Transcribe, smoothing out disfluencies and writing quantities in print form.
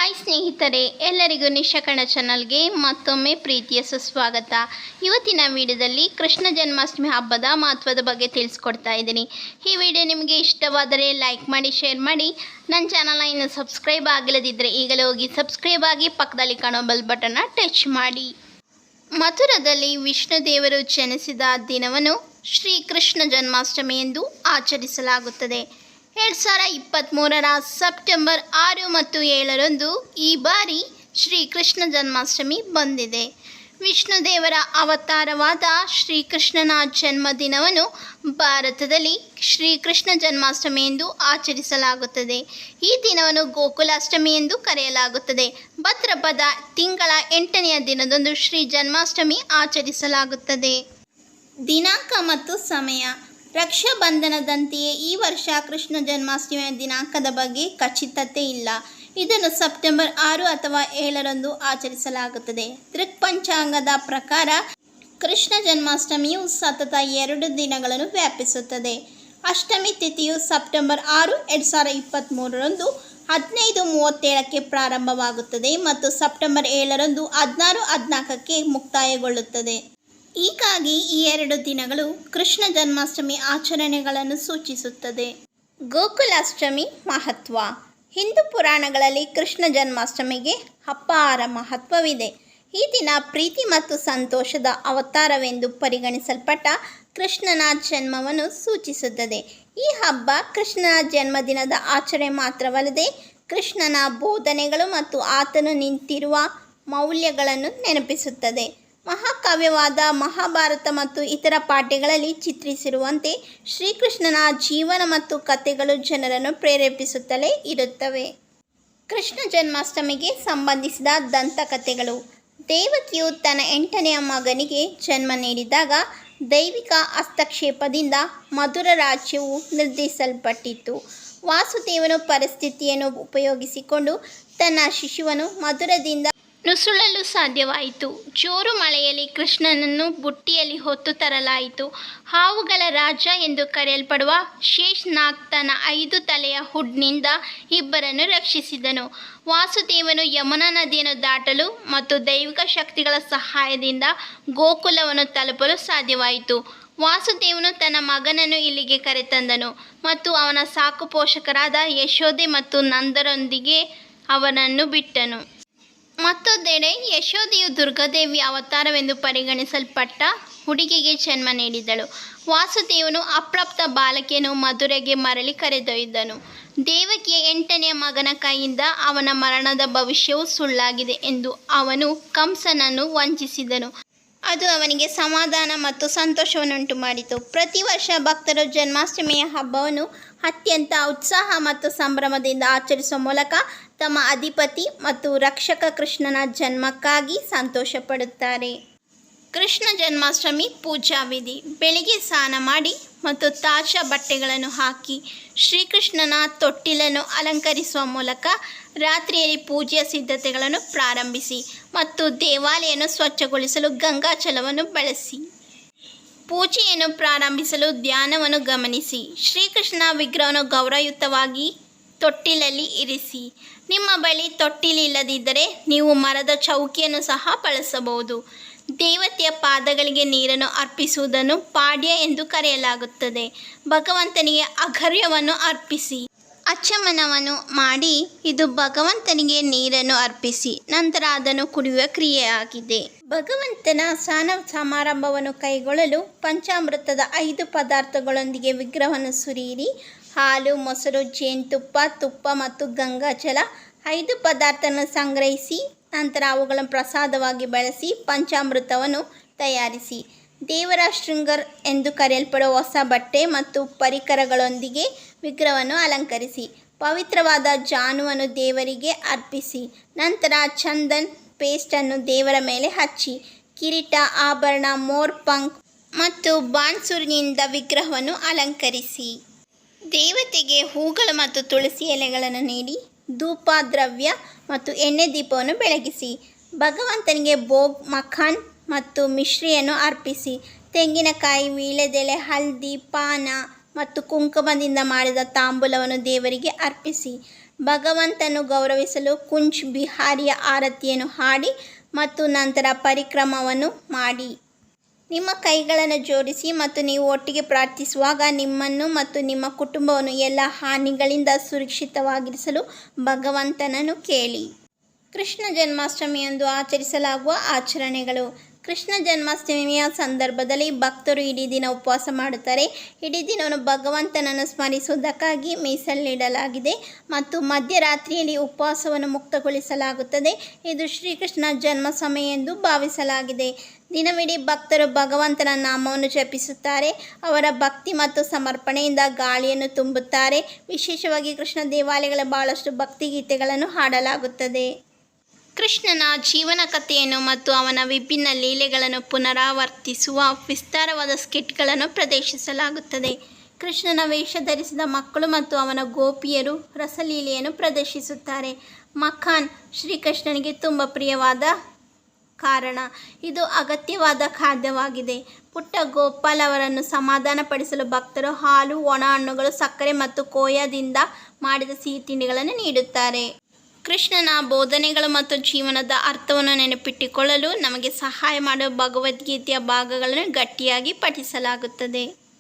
Hi ಸ್ನೇಹಿತರೆ, ಎಲ್ಲರಿಗೂ ನಿಶಕಣ ಚಾನಲ್ಗೆ ಮತ್ತೊಮ್ಮೆ ಪ್ರೀತಿಯ ಸುಸ್ವಾಗತ. ಇವತ್ತಿನ ವಿಡಿಯೋದಲ್ಲಿ ಕೃಷ್ಣ ಜನ್ಮಾಷ್ಟಮಿ ಹಬ್ಬದ ಮಹತ್ವದ ಬಗ್ಗೆ ತಿಳಿಸ್ಕೊಡ್ತಾ ಇದ್ದೀನಿ. ಈ ವಿಡಿಯೋ ನಿಮಗೆ ಇಷ್ಟವಾದರೆ ಲೈಕ್ ಮಾಡಿ, ಶೇರ್ ಮಾಡಿ. ನನ್ನ ಚಾನಲ್ನ ಇನ್ನು ಸಬ್ಸ್ಕ್ರೈಬ್ ಆಗಿಲ್ಲದಿದ್ದರೆ ಈಗಲೇ ಹೋಗಿ ಸಬ್ಸ್ಕ್ರೈಬ್ ಆಗಿ, ಪಕ್ಕದಲ್ಲಿ ಕಾಣೋ ಬೆಲ್ ಬಟನ್ನ ಟಚ್ ಮಾಡಿ. ಮಥುರದಲ್ಲಿ ವಿಷ್ಣು ದೇವರು ಜನಿಸಿದ ದಿನವನ್ನು ಶ್ರೀಕೃಷ್ಣ ಜನ್ಮಾಷ್ಟಮಿ ಎಂದು ಆಚರಿಸಲಾಗುತ್ತದೆ. 2023 ಸೆಪ್ಟೆಂಬರ್ 6 ಮತ್ತು 7ರಂದು ಈ ಬಾರಿ ಶ್ರೀಕೃಷ್ಣ ಜನ್ಮಾಷ್ಟಮಿ ಬಂದಿದೆ. ವಿಷ್ಣು ದೇವರ ಅವತಾರವಾದ ಶ್ರೀಕೃಷ್ಣನ ಜನ್ಮದಿನವನ್ನು ಭಾರತದಲ್ಲಿ ಶ್ರೀಕೃಷ್ಣ ಜನ್ಮಾಷ್ಟಮಿ ಎಂದು ಆಚರಿಸಲಾಗುತ್ತದೆ. ಈ ದಿನವನ್ನು ಗೋಕುಲಾಷ್ಟಮಿ ಎಂದು ಕರೆಯಲಾಗುತ್ತದೆ. ಭಾದ್ರಪದ ತಿಂಗಳ 8ನೆಯ ದಿನದಂದು ಶ್ರೀ ಜನ್ಮಾಷ್ಟಮಿ ಆಚರಿಸಲಾಗುತ್ತದೆ. ದಿನಾಂಕ ಮತ್ತು ಸಮಯ. ರಕ್ಷಾಬಂಧನದಂತೆಯೇ ಈ ವರ್ಷ ಕೃಷ್ಣ ಜನ್ಮಾಷ್ಟಮಿಯ ದಿನಾಂಕದ ಬಗ್ಗೆ ಖಚಿತತೆ ಇಲ್ಲ. ಇದನ್ನು ಸೆಪ್ಟೆಂಬರ್ 6 ಅಥವಾ 7ರಂದು ಆಚರಿಸಲಾಗುತ್ತದೆ. ದೃಕ್ಪಂಚಾಂಗದ ಪ್ರಕಾರ ಕೃಷ್ಣ ಜನ್ಮಾಷ್ಟಮಿಯು ಸತತ 2 ದಿನಗಳನ್ನು ವ್ಯಾಪಿಸುತ್ತದೆ. ಅಷ್ಟಮಿ ತಿಥಿಯು ಸೆಪ್ಟೆಂಬರ್ 6, 2023ರಂದು 15:37ಕ್ಕೆ ಪ್ರಾರಂಭವಾಗುತ್ತದೆ ಮತ್ತು ಸೆಪ್ಟೆಂಬರ್ 7ರಂದು 16:14ಕ್ಕೆ ಮುಕ್ತಾಯಗೊಳ್ಳುತ್ತದೆ. ಹೀಗಾಗಿ ಈ 2 ದಿನಗಳು ಕೃಷ್ಣ ಜನ್ಮಾಷ್ಟಮಿ ಆಚರಣೆಗಳನ್ನು ಸೂಚಿಸುತ್ತದೆ. ಗೋಕುಲಾಷ್ಟಮಿ ಮಹತ್ವ. ಹಿಂದೂ ಪುರಾಣಗಳಲ್ಲಿ ಕೃಷ್ಣ ಜನ್ಮಾಷ್ಟಮಿಗೆ ಅಪಾರ ಮಹತ್ವವಿದೆ. ಈ ದಿನ ಪ್ರೀತಿ ಮತ್ತು ಸಂತೋಷದ ಅವತಾರವೆಂದು ಪರಿಗಣಿಸಲ್ಪಟ್ಟ ಕೃಷ್ಣನ ಜನ್ಮವನ್ನು ಸೂಚಿಸುತ್ತದೆ. ಈ ಹಬ್ಬ ಕೃಷ್ಣನ ಜನ್ಮದಿನದ ಆಚರಣೆ ಮಾತ್ರವಲ್ಲದೆ ಕೃಷ್ಣನ ಬೋಧನೆಗಳು ಮತ್ತು ಆತನು ನಿಂತಿರುವ ಮೌಲ್ಯಗಳನ್ನು ನೆನಪಿಸುತ್ತದೆ. ಮಹಾಕಾವ್ಯವಾದ ಮಹಾಭಾರತ ಮತ್ತು ಇತರ ಪಾಠ್ಯಗಳಲ್ಲಿ ಚಿತ್ರಿಸಿರುವಂತೆ ಶ್ರೀಕೃಷ್ಣನ ಜೀವನ ಮತ್ತು ಕಥೆಗಳು ಜನರನ್ನು ಪ್ರೇರೇಪಿಸುತ್ತಲೇ ಇರುತ್ತವೆ. ಕೃಷ್ಣ ಜನ್ಮಾಷ್ಟಮಿಗೆ ಸಂಬಂಧಿಸಿದ ದಂತಕಥೆಗಳು. ದೇವಕಿಯು ತನ್ನ 8ನೆಯ ಮಗನಿಗೆ ಜನ್ಮ ನೀಡಿದಾಗ ದೈವಿಕ ಹಸ್ತಕ್ಷೇಪದಿಂದ ಮಧುರ ರಾಜ್ಯವು ನಿರ್ಧರಿಸಲ್ಪಟ್ಟಿತು. ವಾಸುದೇವನು ಪರಿಸ್ಥಿತಿಯನ್ನು ಉಪಯೋಗಿಸಿಕೊಂಡು ತನ್ನ ಶಿಶುವನ್ನು ಮಧುರದಿಂದ ನುಸುಳಲು ಸಾಧ್ಯವಾಯಿತು. ಜೋರು ಮಳೆಯಲ್ಲಿ ಕೃಷ್ಣನನ್ನು ಬುಟ್ಟಿಯಲ್ಲಿ ಹೊತ್ತು ತರಲಾಯಿತು. ಹಾವುಗಳ ರಾಜ ಎಂದು ಕರೆಯಲ್ಪಡುವ ಶೇಷ್ನಾಗ್ ತನ್ನ 5 ತಲೆಯ ಹುಡ್ನಿಂದ ಇಬ್ಬರನ್ನು ರಕ್ಷಿಸಿದನು. ವಾಸುದೇವನು ಯಮುನಾ ನದಿಯನ್ನು ದಾಟಲು ಮತ್ತು ದೈವಿಕ ಶಕ್ತಿಗಳ ಸಹಾಯದಿಂದ ಗೋಕುಲವನ್ನು ತಲುಪಲು ಸಾಧ್ಯವಾಯಿತು. ವಾಸುದೇವನು ತನ್ನ ಮಗನನ್ನು ಇಲ್ಲಿಗೆ ಕರೆತಂದನು ಮತ್ತು ಅವನ ಸಾಕು ಪೋಷಕರಾದ ಯಶೋದೆ ಮತ್ತು ನಂದರೊಂದಿಗೆ ಅವನನ್ನು ಬಿಟ್ಟನು. ಮತ್ತೊಂದೆಡೆ ಯಶೋದೆಯು ದುರ್ಗಾದೇವಿಯ ಅವತಾರವೆಂದು ಪರಿಗಣಿಸಲ್ಪಟ್ಟ ಹುಡುಗಿಗೆ ಜನ್ಮ ನೀಡಿದಳು. ವಾಸುದೇವನು ಅಪ್ರಾಪ್ತ ಬಾಲಕಿಯನ್ನು ಮಧುರೆಗೆ ಮರಳಿ ಕರೆದೊಯ್ದನು. ದೇವಕಿಯ 8ನೆಯ ಮಗನ ಕೈಯಿಂದ ಅವನ ಮರಣದ ಭವಿಷ್ಯವು ಸುಳ್ಳಾಗಿದೆ ಎಂದು ಅವನು ಕಂಸನನ್ನು ವಂಚಿಸಿದನು. ಅದು ಅವನಿಗೆ ಸಮಾಧಾನ ಮತ್ತು ಸಂತೋಷವನ್ನುಂಟು ಮಾಡಿತು. ಪ್ರತಿ ವರ್ಷ ಭಕ್ತರು ಜನ್ಮಾಷ್ಟಮಿಯ ಹಬ್ಬವನ್ನು ಅತ್ಯಂತ ಉತ್ಸಾಹ ಮತ್ತು ಸಂಭ್ರಮದಿಂದ ಆಚರಿಸುವ ಮೂಲಕ ತಮ್ಮ ಅಧಿಪತಿ ಮತ್ತು ರಕ್ಷಕ ಕೃಷ್ಣನ ಜನ್ಮಕ್ಕಾಗಿ ಸಂತೋಷ ಪಡುತ್ತಾರೆ. ಕೃಷ್ಣ ಜನ್ಮಾಷ್ಟಮಿ ಪೂಜಾ ವಿಧಿ. ಬೆಳಿಗ್ಗೆ ಸ್ನಾನ ಮಾಡಿ ಮತ್ತು ತಾಜಾ ಬಟ್ಟೆಗಳನ್ನು ಹಾಕಿ ಶ್ರೀಕೃಷ್ಣನ ತೊಟ್ಟಿಲನ್ನು ಅಲಂಕರಿಸುವ ಮೂಲಕ ರಾತ್ರಿಯಲ್ಲಿ ಪೂಜೆಯ ಸಿದ್ಧತೆಗಳನ್ನು ಪ್ರಾರಂಭಿಸಿ ಮತ್ತು ದೇವಾಲಯವನ್ನು ಸ್ವಚ್ಛಗೊಳಿಸಲು ಗಂಗಾಜಲವನ್ನು ಬಳಸಿ. ಪೂಜೆಯನ್ನು ಪ್ರಾರಂಭಿಸಲು ಧ್ಯಾನವನ್ನು ಗಮನಿಸಿ. ಶ್ರೀಕೃಷ್ಣನ ವಿಗ್ರಹವನ್ನು ಗೌರವಯುತವಾಗಿ ತೊಟ್ಟಿಲಲ್ಲಿ ಇರಿಸಿ. ನಿಮ್ಮ ಬಳಿ ತೊಟ್ಟಿಲಿಲ್ಲದಿದ್ದರೆ ನೀವು ಮರದ ಚೌಕಿಯನ್ನು ಸಹ ಬಳಸಬಹುದು. ದೇವತೆಯ ಪಾದಗಳಿಗೆ ನೀರನ್ನು ಅರ್ಪಿಸುವುದನ್ನು ಪಾಡ್ಯ ಎಂದು ಕರೆಯಲಾಗುತ್ತದೆ. ಭಗವಂತನಿಗೆ ಅಘರ್ಯವನ್ನು ಅರ್ಪಿಸಿ. ಅಚಮನವನ್ನು ಮಾಡಿ ಇದು ಭಗವಂತನಿಗೆ ನೀರನ್ನು ಅರ್ಪಿಸಿ ನಂತರ ಅದನ್ನು ಕುಡಿಯುವ ಕ್ರಿಯೆಯಾಗಿದೆ. ಭಗವಂತನ ಸ್ನಾನ ಸಮಾರಂಭವನ್ನು ಕೈಗೊಳ್ಳಲು ಪಂಚಾಮೃತದ 5 ಪದಾರ್ಥಗಳೊಂದಿಗೆ ವಿಗ್ರಹವನ್ನು ಸುರಿಯಿರಿ. ಹಾಲು, ಮೊಸರು, ಜೇನುತುಪ್ಪ, ತುಪ್ಪ ಮತ್ತು ಗಂಗಾಜಲ 5 ಪದಾರ್ಥಗಳನ್ನು ಸಂಗ್ರಹಿಸಿ ನಂತರ ಅವುಗಳನ್ನು ಪ್ರಸಾದವಾಗಿ ಬಳಸಿ ಪಂಚಾಮೃತವನ್ನು ತಯಾರಿಸಿ. ದೇವರ ಶೃಂಗರ್ ಎಂದು ಕರೆಯಲ್ಪಡುವ ಹೊಸ ಬಟ್ಟೆ ಮತ್ತು ಪರಿಕರಗಳೊಂದಿಗೆ ವಿಗ್ರಹವನ್ನು ಅಲಂಕರಿಸಿ. ಪವಿತ್ರವಾದ ಜಾನುವನ್ನು ದೇವರಿಗೆ ಅರ್ಪಿಸಿ. ನಂತರ ಚಂದನ್ ಪೇಸ್ಟನ್ನು ದೇವರ ಮೇಲೆ ಹಚ್ಚಿ ಕಿರೀಟ, ಆಭರಣ, ಮೋರ್ಪಂಖ್ ಮತ್ತು ಬಾನ್ಸುರಿನಿಂದ ವಿಗ್ರಹವನ್ನು ಅಲಂಕರಿಸಿ. ದೇವತೆಗೆ ಹೂಗಳು ಮತ್ತು ತುಳಸಿ ಎಲೆಗಳನ್ನು ನೀಡಿ ಧೂಪ, ದ್ರವ್ಯ ಮತ್ತು ಎಣ್ಣೆ ದೀಪವನ್ನು ಬೆಳಗಿಸಿ. ಭಗವಂತನಿಗೆ ಭೋಗ್, ಮಖಾನ್ ಮತ್ತು ಮಿಶ್ರಿಯನ್ನು ಅರ್ಪಿಸಿ. ತೆಂಗಿನಕಾಯಿ, ವೀಳ್ಯದೆಲೆ, ಹಲ್ದಿ, ಪಾನ ಮತ್ತು ಕುಂಕುಮದಿಂದ ಮಾಡಿದ ತಾಂಬೂಲವನ್ನು ದೇವರಿಗೆ ಅರ್ಪಿಸಿ. ಭಗವಂತನು ಗೌರವಿಸಲು ಕುಂಜ್ ಬಿಹಾರಿಯ ಆರತಿಯನ್ನು ಹಾಡಿ ಮತ್ತು ನಂತರ ಪರಿಕ್ರಮವನ್ನು ಮಾಡಿ. ನಿಮ್ಮ ಕೈಗಳನ್ನು ಜೋಡಿಸಿ ಮತ್ತು ನೀವು ಒಟ್ಟಿಗೆ ಪ್ರಾರ್ಥಿಸುವಾಗ ನಿಮ್ಮನ್ನು ಮತ್ತು ನಿಮ್ಮ ಕುಟುಂಬವನ್ನು ಎಲ್ಲ ಹಾನಿಗಳಿಂದ ಸುರಕ್ಷಿತವಾಗಿರಿಸಲು ಭಗವಂತನನ್ನು ಕೇಳಿ. ಕೃಷ್ಣ ಜನ್ಮಾಷ್ಟಮಿಯಂದು ಆಚರಿಸಲಾಗುವ ಆಚರಣೆಗಳು. ಕೃಷ್ಣ ಜನ್ಮಾಷ್ಟಮಿಯ ಸಂದರ್ಭದಲ್ಲಿ ಭಕ್ತರು ಇಡೀ ದಿನ ಉಪವಾಸ ಮಾಡುತ್ತಾರೆ. ಇಡೀ ದಿನವನ್ನು ಭಗವಂತನನ್ನು ಸ್ಮರಿಸುವುದಕ್ಕಾಗಿ ಮೀಸಲಿಡಲಾಗಿದೆ ಮತ್ತು ಮಧ್ಯರಾತ್ರಿಯಲ್ಲಿ ಉಪವಾಸವನ್ನು ಮುಕ್ತಗೊಳಿಸಲಾಗುತ್ತದೆ. ಇದು ಶ್ರೀಕೃಷ್ಣ ಜನ್ಮ ಸಮಯ ಎಂದು ಭಾವಿಸಲಾಗಿದೆ. ದಿನವಿಡೀ ಭಕ್ತರು ಭಗವಂತನ ನಾಮವನ್ನು ಜಪಿಸುತ್ತಾರೆ. ಅವರ ಭಕ್ತಿ ಮತ್ತು ಸಮರ್ಪಣೆಯಿಂದ ಗಾಳಿಯನ್ನು ತುಂಬುತ್ತಾರೆ. ವಿಶೇಷವಾಗಿ ಕೃಷ್ಣ ದೇವಾಲಯಗಳ ಬಹಳಷ್ಟು ಭಕ್ತಿಗೀತೆಗಳನ್ನು ಹಾಡಲಾಗುತ್ತದೆ. ಕೃಷ್ಣನ ಜೀವನ ಕಥೆಯನ್ನು ಮತ್ತು ಅವನ ವಿಭಿನ್ನ ಲೀಲೆಗಳನ್ನು ಪುನರಾವರ್ತಿಸುವ ವಿಸ್ತಾರವಾದ ಸ್ಕಿಟ್ಗಳನ್ನು ಪ್ರದರ್ಶಿಸಲಾಗುತ್ತದೆ. ಕೃಷ್ಣನ ವೇಷ ಧರಿಸಿದ ಮಕ್ಕಳು ಮತ್ತು ಅವನ ಗೋಪಿಯರು ರಸಲೀಲೆಯನ್ನು ಪ್ರದರ್ಶಿಸುತ್ತಾರೆ. ಮಖಾನ್ ಶ್ರೀಕೃಷ್ಣನಿಗೆ ತುಂಬ ಪ್ರಿಯವಾದ ಕಾರಣ ಇದು ಅಗತ್ಯವಾದ ಖಾದ್ಯವಾಗಿದೆ. ಪುಟ್ಟ ಗೋಪಾಲ್ ಅವರನ್ನು ಸಮಾಧಾನಪಡಿಸಲು ಭಕ್ತರು ಹಾಲು, ಒಣ ಹಣ್ಣುಗಳು, ಸಕ್ಕರೆ ಮತ್ತು ಕೋಯಾದಿಂದ ಮಾಡಿದ ಸಿಹಿ ತಿಂಡಿಗಳನ್ನು ನೀಡುತ್ತಾರೆ. ಕೃಷ್ಣನ ಬೋಧನೆಗಳು ಮತ್ತು ಜೀವನದ ಅರ್ಥವನ್ನು ನೆನಪಿಟ್ಟುಕೊಳ್ಳಲು ನಮಗೆ ಸಹಾಯ ಮಾಡುವ ಭಗವದ್ಗೀತೆಯ ಭಾಗಗಳನ್ನು ಗಟ್ಟಿಯಾಗಿ ಪಠಿಸಲಾಗುತ್ತದೆ.